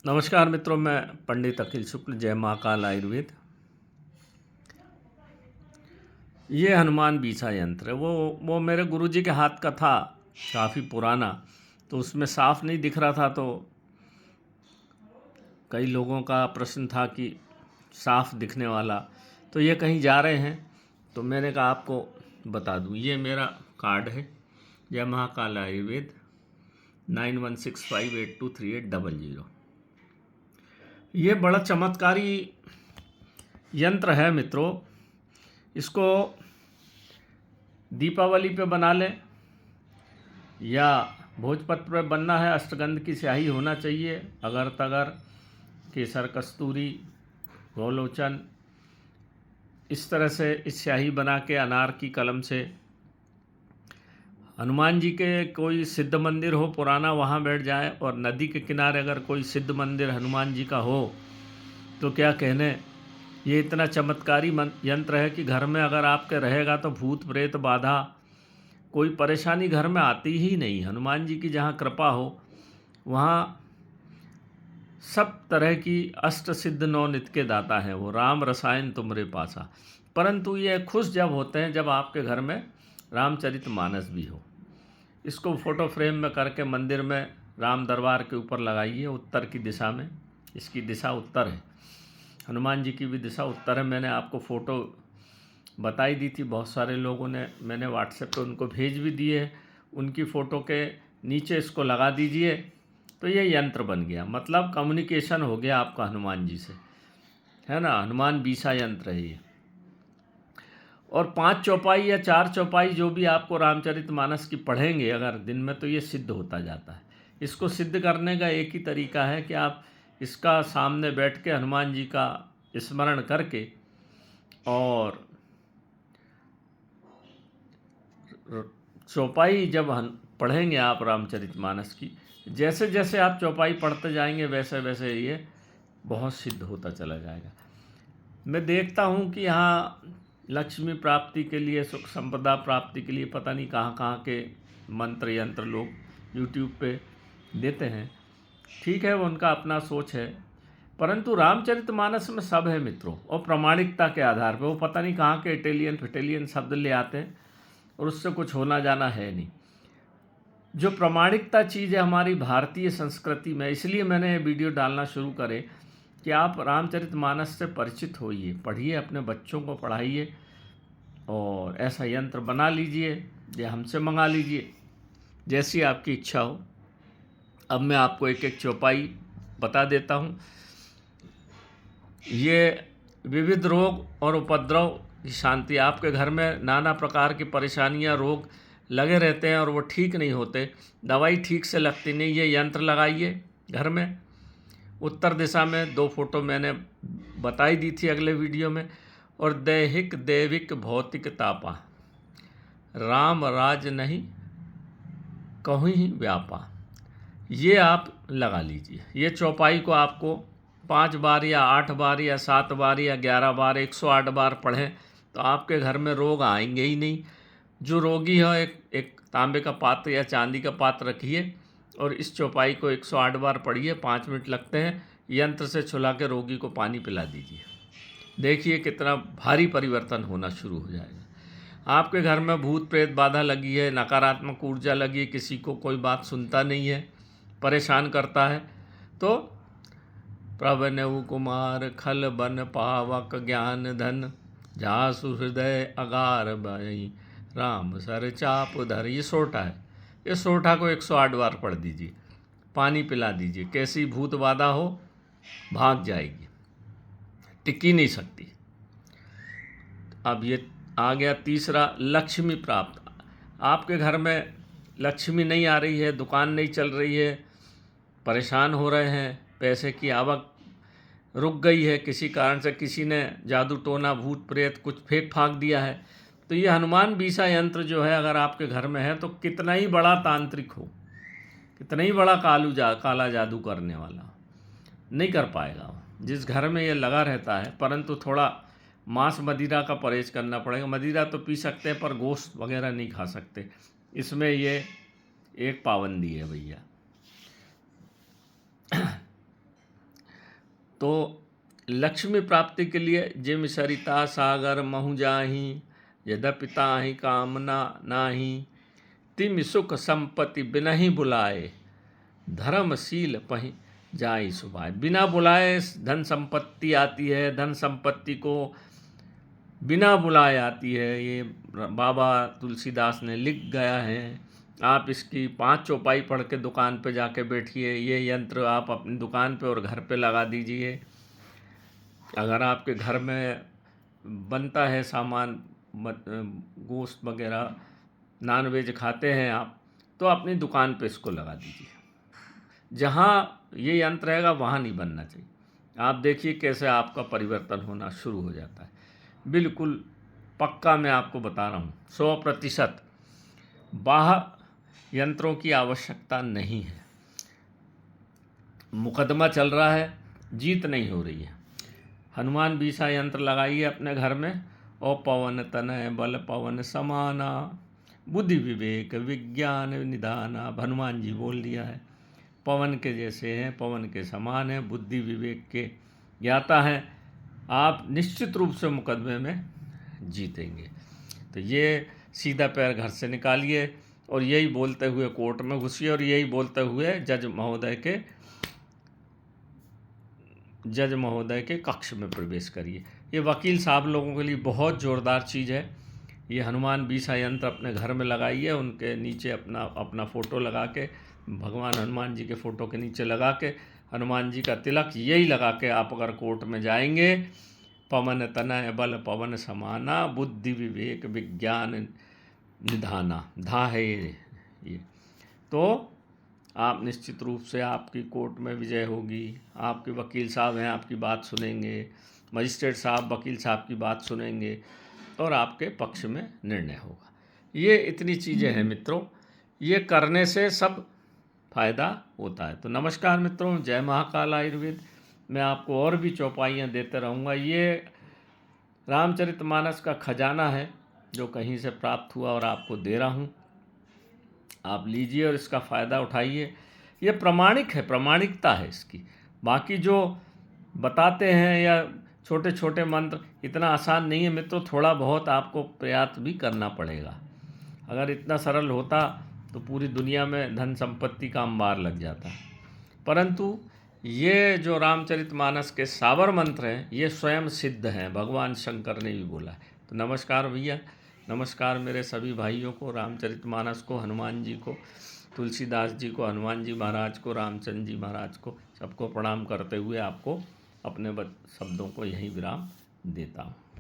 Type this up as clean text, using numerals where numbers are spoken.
नमस्कार मित्रों, मैं पंडित अखिल शुक्ल, जय महाकाल आयुर्वेद। ये हनुमान बीसा यंत्र है। वो मेरे गुरुजी के हाथ का था, काफ़ी पुराना। तो उसमें साफ नहीं दिख रहा था, तो कई लोगों का प्रश्न था कि साफ दिखने वाला। तो ये कहीं जा रहे हैं, तो मैंने कहा आपको बता दूं। ये मेरा कार्ड है, जय महाकाल आयुर्वेद 9165823800। ये बड़ा चमत्कारी यंत्र है मित्रों। इसको दीपावली पे बना लें या भोजपत्र पे बनना है। अष्टगंध की स्याही होना चाहिए, अगर तगर, केसर कस्तूरी, गोलोचन। इस तरह से इस स्याही बना के अनार की कलम से हनुमान जी के कोई सिद्ध मंदिर हो पुराना, वहाँ बैठ जाए। और नदी के किनारे अगर कोई सिद्ध मंदिर हनुमान जी का हो तो क्या कहने। ये इतना चमत्कारी यंत्र है कि घर में अगर आपके रहेगा तो भूत प्रेत बाधा, कोई परेशानी घर में आती ही नहीं। हनुमान जी की जहाँ कृपा हो वहाँ सब तरह की अष्ट सिद्ध नौ नित के दाता है वो। राम रसायन तुमरे पासा। परंतु ये खुश जब होते हैं जब आपके घर में रामचरित मानस भी हो। इसको फोटो फ्रेम में करके मंदिर में राम दरबार के ऊपर लगाइए, उत्तर की दिशा में। इसकी दिशा उत्तर है, हनुमान जी की भी दिशा उत्तर है। मैंने आपको फ़ोटो बताई दी थी, बहुत सारे लोगों ने, मैंने व्हाट्सएप पे उनको भेज भी दिए। उनकी फ़ोटो के नीचे इसको लगा दीजिए, तो ये यंत्र बन गया। मतलब कम्युनिकेशन हो गया आपका हनुमान जी से, है ना। हनुमान बीसा यंत्र है ये। और 5 चौपाई या 4 चौपाई जो भी आपको रामचरितमानस की पढ़ेंगे अगर दिन में, तो ये सिद्ध होता जाता है। इसको सिद्ध करने का एक ही तरीका है कि आप इसका सामने बैठ के हनुमान जी का स्मरण करके और चौपाई जब पढ़ेंगे आप रामचरितमानस की, जैसे जैसे आप चौपाई पढ़ते जाएंगे वैसे वैसे ये बहुत सिद्ध होता चला जाएगा। मैं देखता हूँ कि यहाँ लक्ष्मी प्राप्ति के लिए, सुख संपदा प्राप्ति के लिए पता नहीं कहाँ कहाँ के मंत्र यंत्र लोग यूट्यूब पे देते हैं। ठीक है, वो उनका अपना सोच है, परंतु रामचरितमानस में सब है मित्रों। और प्रामाणिकता के आधार पर वो पता नहीं कहाँ के इटालियन फिटेलियन शब्द ले आते हैं, और उससे कुछ होना जाना है नहीं। जो प्रामाणिकता चीज़ है हमारी भारतीय संस्कृति में, इसलिए मैंने ये वीडियो डालना शुरू करे कि आप रामचरितमानस से परिचित होइए, पढ़िए, अपने बच्चों को पढ़ाइए और ऐसा यंत्र बना लीजिए या हमसे मंगा लीजिए, जैसी आपकी इच्छा हो। अब मैं आपको एक एक चौपाई बता देता हूँ। ये विविध रोग और उपद्रव की शांति। आपके घर में नाना प्रकार की परेशानियाँ, रोग लगे रहते हैं और वो ठीक नहीं होते, दवाई ठीक से लगती नहीं, ये यंत्र लगाइए घर में। उत्तर दिशा में 2 फोटो मैंने बताई दी थी अगले वीडियो में। और दैहिक दैविक भौतिक तापा, राम राज नहीं कहीं व्यापा, ये आप लगा लीजिए। ये चौपाई को आपको 5 बार या 8 बार या 7 बार या 11 बार 108 बार पढ़ें तो आपके घर में रोग आएंगे ही नहीं। जो रोगी हो, एक तांबे का पात्र या चांदी का पात्र रखिए और इस चौपाई को 108 बार पढ़िए। 5 मिनट लगते हैं। यंत्र से छुला के रोगी को पानी पिला दीजिए, देखिए कितना भारी परिवर्तन होना शुरू हो जाएगा। आपके घर में भूत प्रेत बाधा लगी है, नकारात्मक ऊर्जा लगी है, किसी को कोई बात सुनता नहीं है, परेशान करता है, तो प्रभनव कुमार खल बन पावक ज्ञान धन, जासु हृदय अगार बई राम सर चाप धर। ये सोठा है, ये सोठा को 108 बार पढ़ दीजिए, पानी पिला दीजिए, कैसी भूत बाधा हो भाग जाएगी, टिकी नहीं सकती। अब ये आ गया तीसरा, लक्ष्मी प्राप्त। आपके घर में लक्ष्मी नहीं आ रही है, दुकान नहीं चल रही है, परेशान हो रहे हैं, पैसे की आवक रुक गई है किसी कारण से, किसी ने जादू टोना भूत प्रेत कुछ फेंक फाक दिया है, तो ये हनुमान बीसा यंत्र जो है अगर आपके घर में है, तो कितना ही बड़ा तांत्रिक हो, कितना ही बड़ा काला जादू करने वाला नहीं कर पाएगा जिस घर में ये लगा रहता है। परंतु थोड़ा मांस मदिरा का परहेज करना पड़ेगा। मदिरा तो पी सकते हैं पर गोश्त वगैरह नहीं खा सकते, इसमें ये एक पाबंदी है भैया। तो लक्ष्मी प्राप्ति के लिए जिम सरिता सागर महु जाहि, यद्यपि ताहि कामना नाही, तिम सुख संपत्ति बिनहि बुलाए, धर्मशील पहि जाई सुभाए। बिना बुलाए धन संपत्ति आती है, धन संपत्ति को बिना बुलाए आती है। ये बाबा तुलसीदास ने लिख गया है। आप इसकी 5 चौपाई पढ़ के दुकान पे जाके बैठिए। ये यंत्र आप अपनी दुकान पे और घर पे लगा दीजिए। अगर आपके घर में बनता है सामान, गोश्त वगैरह, नॉनवेज खाते हैं आप, तो अपनी दुकान पे इसको लगा दीजिए। जहाँ ये यंत्र रहेगा वहाँ नहीं बनना चाहिए। आप देखिए कैसे आपका परिवर्तन होना शुरू हो जाता है। बिल्कुल पक्का मैं आपको बता रहा हूँ, 100%। बाह्य यंत्रों की आवश्यकता नहीं है। मुकदमा चल रहा है, जीत नहीं हो रही है। हनुमान बीसा यंत्र लगाइए अपने घर में, और पवन तनय बल पवन समाना, बुद्धि विवेक विज्ञान निधाना। हनुमान जी बोल दिया है, पवन के जैसे हैं, पवन के समान हैं, बुद्धि विवेक के ज्ञाता हैं। आप निश्चित रूप से मुकदमे में जीतेंगे। तो ये सीधा पैर घर से निकालिए और यही बोलते हुए कोर्ट में घुसिए, और यही बोलते हुए जज महोदय के कक्ष में प्रवेश करिए। ये वकील साहब लोगों के लिए बहुत ज़ोरदार चीज़ है। ये हनुमान बीसा यंत्र अपने घर में लगाइए, उनके नीचे अपना फ़ोटो लगा के, भगवान हनुमान जी के फ़ोटो के नीचे लगा के, हनुमान जी का तिलक यही लगा के आप अगर कोर्ट में जाएंगे, पवन तनय बल पवन समाना, बुद्धि विवेक विज्ञान निधाना, धा है ये, तो आप निश्चित रूप से आपकी कोर्ट में विजय होगी। आपके वकील साहब हैं, आपकी बात सुनेंगे, मजिस्ट्रेट साहब वकील साहब की बात सुनेंगे और आपके पक्ष में निर्णय होगा। ये इतनी चीज़ें हैं मित्रों, ये करने से सब फायदा होता है। तो नमस्कार मित्रों, जय महाकाल आयुर्वेद। मैं आपको और भी चौपाइयाँ देते रहूँगा। ये रामचरितमानस का खजाना है जो कहीं से प्राप्त हुआ और आपको दे रहा हूँ। आप लीजिए और इसका फ़ायदा उठाइए। ये प्रमाणिक है, प्रमाणिकता है इसकी। बाकी जो बताते हैं या छोटे छोटे मंत्र, इतना आसान नहीं है मित्रों। थोड़ा बहुत आपको प्रयास भी करना पड़ेगा। अगर इतना सरल होता तो पूरी दुनिया में धन संपत्ति का अंबार लग जाता। परंतु ये जो रामचरितमानस के सावर मंत्र हैं, ये स्वयं सिद्ध हैं, भगवान शंकर ने भी बोला है। तो नमस्कार भैया, नमस्कार मेरे सभी भाइयों को, रामचरितमानस को, हनुमान जी को, तुलसीदास जी को, हनुमान जी महाराज को, रामचंद्र जी महाराज को, सबको प्रणाम करते हुए आपको अपने शब्दों को यहीं विराम देता हूँ।